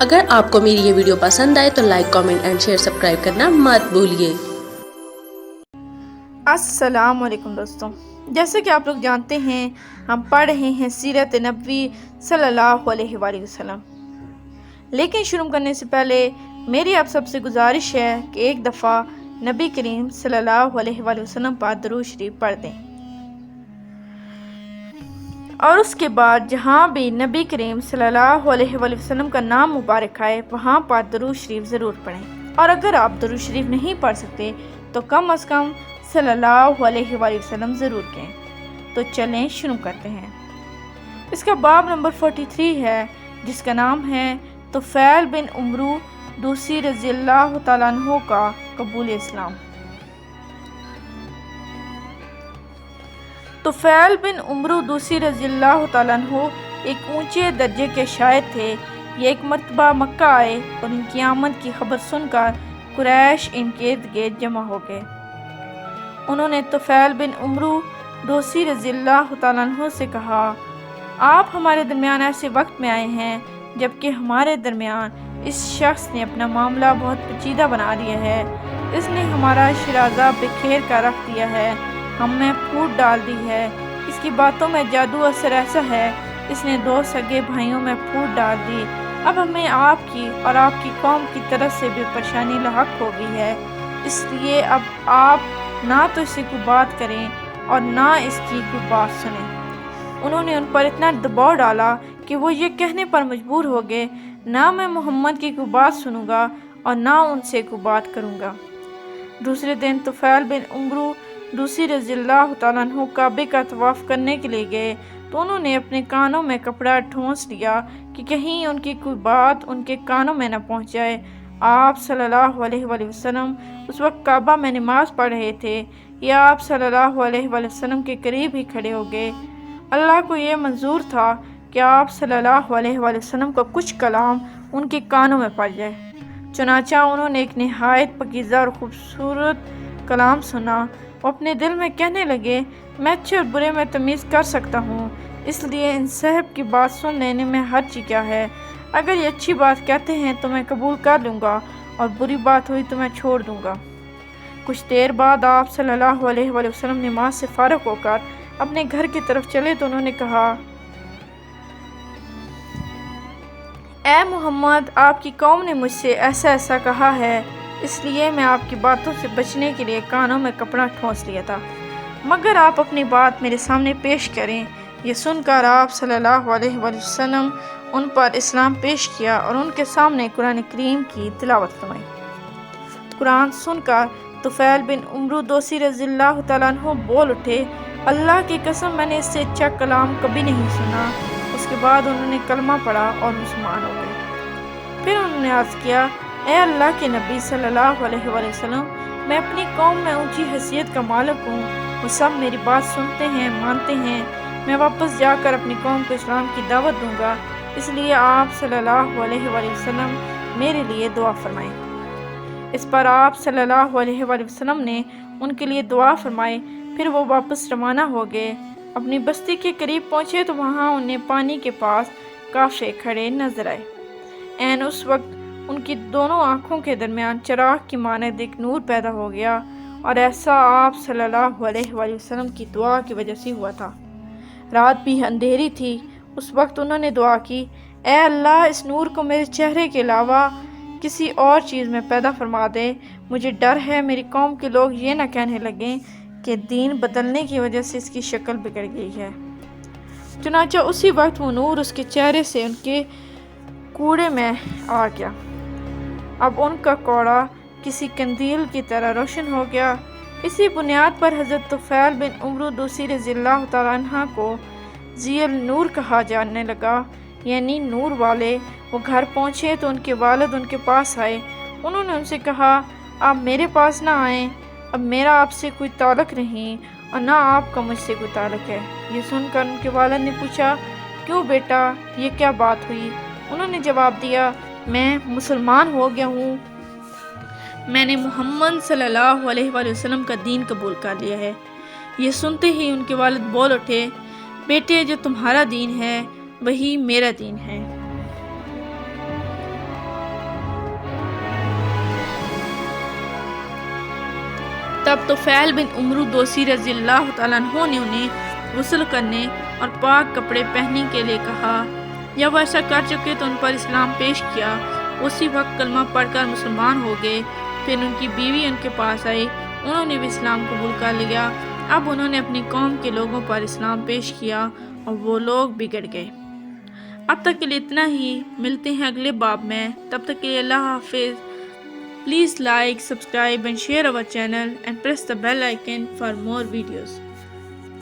اگر آپ کو میری یہ ویڈیو پسند آئے تو like, comment and share, subscribe کرنا مت بھولیے۔ السلام علیکم دوستوں، جیسے کہ آپ لوگ جانتے ہیں ہم پڑھ رہے ہیں سیرت نبوی صلی اللہ علیہ وآلہ وسلم۔ لیکن شروع کرنے سے پہلے میری آپ سب سے گزارش ہے کہ ایک دفعہ نبی کریم صلی اللہ علیہ وآلہ وسلم پر درود شریف پڑھ دیں، اور اس کے بعد جہاں بھی نبی کریم صلی اللہ علیہ وآلہ وسلم کا نام مبارک آئے وہاں پر درود شریف ضرور پڑھیں۔ اور اگر آپ درود شریف نہیں پڑھ سکتے تو کم از کم صلی اللہ علیہ وآلہ وسلم ضرور کہیں۔ تو چلیں شروع کرتے ہیں۔ اس کا باب نمبر 43 ہے، جس کا نام ہے طفیل بن عمرو دوسی رضی اللہ تعالیٰ عنہ کا قبول اسلام۔ طفیل بن عمرو دوسی رضی اللہ تعالیٰ عنہ ایک اونچے درجے کے شاعر تھے۔ یہ ایک مرتبہ مکہ آئے اور ان کی آمد کی خبر سن کر قریش ان کے ارد گرد جمع ہو گئے۔ انہوں نے طفیل بن عمرو دوسی رضی اللہ تعالیٰ عنہ سے کہا، آپ ہمارے درمیان ایسے وقت میں آئے ہیں جبکہ ہمارے درمیان اس شخص نے اپنا معاملہ بہت پیچیدہ بنا لیا ہے۔ اس نے ہمارا شیرازہ بکھیر کر رکھ دیا ہے، ہم میں پھوٹ ڈال دی ہے، اس کی باتوں میں جادو اثر ایسا ہے، اس نے دو سگے بھائیوں میں پھوٹ ڈال دی۔ اب ہمیں آپ کی اور آپ کی قوم کی طرف سے بھی پریشانی لاحق ہو گئی ہے، اس لیے اب آپ نہ تو اس سے کوئی بات کریں اور نہ اس کی کوئی بات سنیں۔ انہوں نے ان پر اتنا دباؤ ڈالا کہ وہ یہ کہنے پر مجبور ہو گئے، نہ میں محمد کی کوئی بات سنوں گا اور نہ ان سے کوئی بات کروں گا۔ دوسرے دن طفیل بن عمرو دوسی رضی اللہ تعالیٰ عنہ کعبے کا طواف کرنے کے لیے گئے تو انہوں نے اپنے کانوں میں کپڑا ٹھونس لیا کہ کہیں ان کی کوئی بات ان کے کانوں میں نہ پہنچ جائے۔ آپ صلی اللہ علیہ وآلہ وسلم اس وقت کعبہ میں نماز پڑھ رہے تھے، یا آپ صلی اللہ علیہ وآلہ وسلم کے قریب ہی کھڑے ہو گئے۔ اللہ کو یہ منظور تھا کہ آپ صلی اللہ علیہ وآلہ وسلم کا کچھ کلام ان کے کانوں میں پڑ جائے، چنانچہ انہوں نے ایک نہایت پاکیزہ اور خوبصورت کلام سنا۔ وہ اپنے دل میں کہنے لگے، میں اچھے اور برے میں تمیز کر سکتا ہوں، اس لیے ان صاحب کی بات سن لینے میں حرج کیا ہے؟ اگر یہ اچھی بات کہتے ہیں تو میں قبول کر لوں گا، اور بری بات ہوئی تو میں چھوڑ دوں گا۔ کچھ دیر بعد آپ صلی اللہ علیہ وآلہ وسلم نماز سے فارغ ہو کر اپنے گھر کی طرف چلے تو انہوں نے کہا، اے محمد، آپ کی قوم نے مجھ سے ایسا ایسا کہا ہے، اس لیے میں آپ کی باتوں سے بچنے کے لیے کانوں میں کپڑا ٹھونس لیا تھا، مگر آپ اپنی بات میرے سامنے پیش کریں۔ یہ سن کر آپ صلی اللہ علیہ وآلہ وسلم ان پر اسلام پیش کیا اور ان کے سامنے قرآن کریم کی تلاوت فرمائی۔ قرآن سن کر طفیل بن عمرو دوسی رضی اللہ تعالیٰ عنہ بول اٹھے، اللہ کی قسم میں نے اس سے اچھا کلام کبھی نہیں سنا۔ اس کے بعد انہوں نے کلمہ پڑھا اور مسلمان ہو گئے۔ پھر انہوں نے عرض کیا، اے اللہ کے نبی صلی اللہ علیہ وآلہ وسلم، میں اپنی قوم میں اونچی حیثیت کا مالک ہوں، وہ سب میری بات سنتے ہیں، مانتے ہیں، میں واپس جا کر اپنی قوم کو اسلام کی دعوت دوں گا، اس لیے آپ صلی اللہ علیہ وآلہ وسلم میرے لیے دعا فرمائیں۔ اس پر آپ صلی اللہ علیہ وآلہ وسلم نے ان کے لیے دعا فرمائی۔ پھر وہ واپس روانہ ہو گئے۔ اپنی بستی کے قریب پہنچے تو وہاں انہیں پانی کے پاس کافرے کھڑے نظر آئے۔ عین اس وقت ان کی دونوں آنکھوں کے درمیان چراغ کی مانند ایک نور پیدا ہو گیا، اور ایسا آپ صلی اللہ علیہ وآلہ وسلم کی دعا کی وجہ سے ہوا تھا۔ رات بھی اندھیری تھی۔ اس وقت انہوں نے دعا کی، اے اللہ، اس نور کو میرے چہرے کے علاوہ کسی اور چیز میں پیدا فرما دے، مجھے ڈر ہے میری قوم کے لوگ یہ نہ کہنے لگیں کہ دین بدلنے کی وجہ سے اس کی شکل بگڑ گئی ہے۔ چنانچہ اسی وقت وہ نور اس کے چہرے سے ان کے کوڑے میں آ گیا۔ اب ان کا کوڑا کسی قندیل کی طرح روشن ہو گیا۔ اسی بنیاد پر حضرت طفیل بن عمرو دوسی رضی اللہ تعالیٰ عنہ کو ذی النور کہا جانے لگا، یعنی نور والے۔ وہ گھر پہنچے تو ان کے والد ان کے پاس آئے۔ انہوں نے ان سے کہا، آپ میرے پاس نہ آئیں، اب میرا آپ سے کوئی تعلق نہیں اور نہ آپ کا مجھ سے کوئی تعلق ہے۔ یہ سن کر ان کے والد نے پوچھا، کیوں بیٹا، یہ کیا بات ہوئی؟ انہوں نے جواب دیا، میں مسلمان ہو گیا ہوں، میں نے محمد صلی اللہ علیہ وآلہ وسلم کا دین قبول کر لیا ہے۔ یہ سنتے ہی ان کے والد بول اٹھے، بیٹے، جو تمہارا دین ہے وہی میرا دین ہے۔ تب تو فیل بن عمرو دوسی رضی اللہ تعالیٰ عنہ نے انہیں غسل کرنے اور پاک کپڑے پہننے کے لیے کہا۔ جب وہ ایسا کر چکے تو ان پر اسلام پیش کیا، اسی وقت کلمہ پڑھ کر مسلمان ہو گئے۔ پھر ان کی بیوی ان کے پاس آئی، انہوں نے بھی اسلام قبول کر لیا۔ اب انہوں نے اپنی قوم کے لوگوں پر اسلام پیش کیا اور وہ لوگ بگڑ گئے۔ اب تک کے لیے اتنا ہی، ملتے ہیں اگلے باب میں، تب تک کے لیے اللہ حافظ۔ Please like, subscribe and share our channel and press the bell icon for more videos.